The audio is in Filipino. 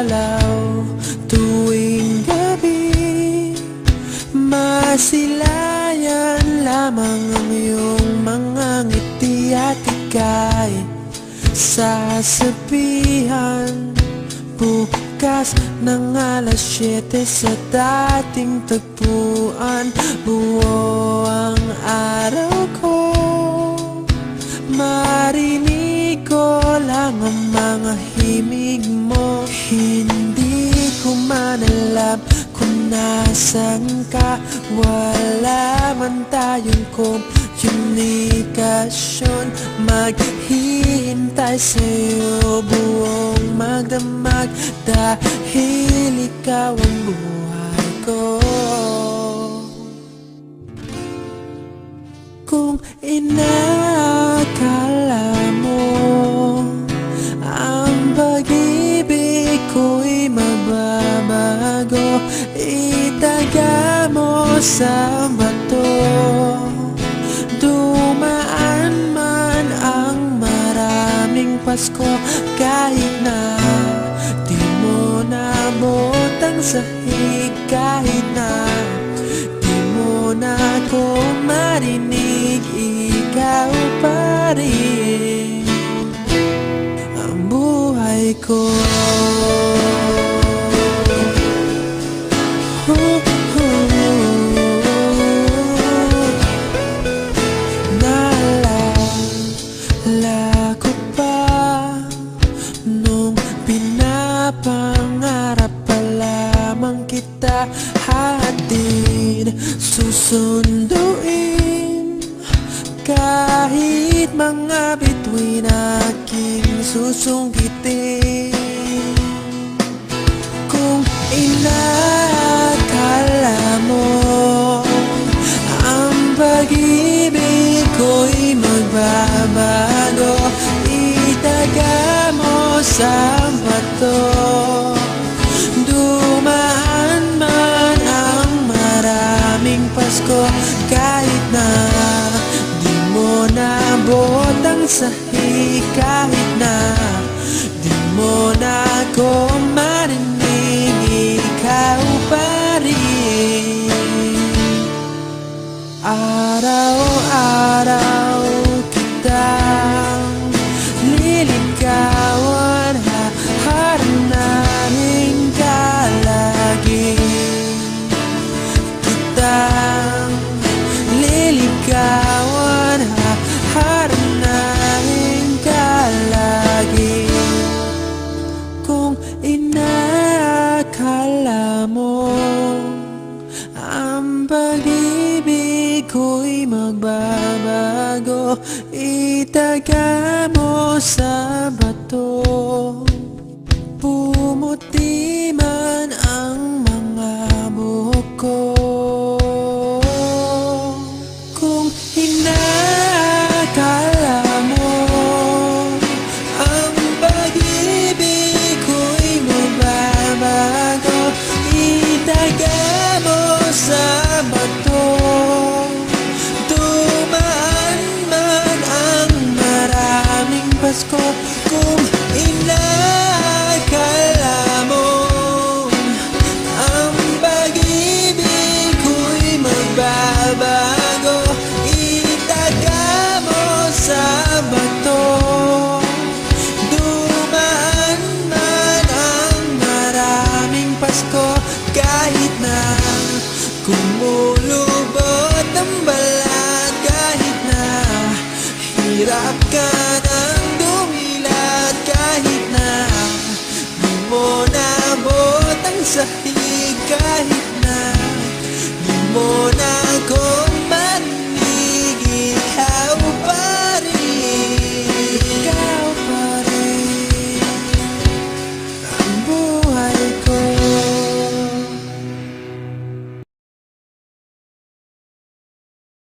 dalaw tuwing gabi. Masilayan lamang ang iyong mga ngiti at ika'y sasabihan bukas ng alas 7 sa dating tagpuan. Buo ang araw ko, marinig ko lang ang mga himig mo. Hindi ko man alam kung nasan ka, wala man tayong komunikasyon. Maghihintay sa'yo buong magdamag dahil ikaw ang buhay ko. Kung inakala mo ang pag-ibig ko'y mababago, itaga mo sa bato. Dumaan man ang maraming Pasko, kahit na di mo nabot ang sahig, kahit na di mo na ako marinig, ikaw pa rin ang buhay ko. Naalala ko pa nung pinapangarap pa lamang kita, hatid susunduin kahit mga bituin aking susungkitin. Kung inakala mo ang pag-ibig ko'y magbabago, itaga mo sa bato. Dumaan man ang maraming Pasko, kahit na di mo nabot ang sahig, kahit na di mo na ako marinig, ikaw pa rin. Araw-araw kitang liligawan, haharanahin ka lagi. Kitang liligawan, haharanahin ka lagi. Kung inakala mo ang pag-ibig ko'y magbabago, itaga mo sa bato. Pumuti man ang mga buhok ko. Kung inakala mo ang pag-ibig ko'y magbabago, itaga mo sa bato. Dumaan man ang maraming Pasko, kung inakala mo ang pag-ibig ko'y magbabago, itaga mo sa bato. Dumaan man ang maraming Pasko, kahit na kumulubot ang balat, kahit na hirap ka ng dumilat, kahit na di mo nabot ang sahig, kahit na di mo na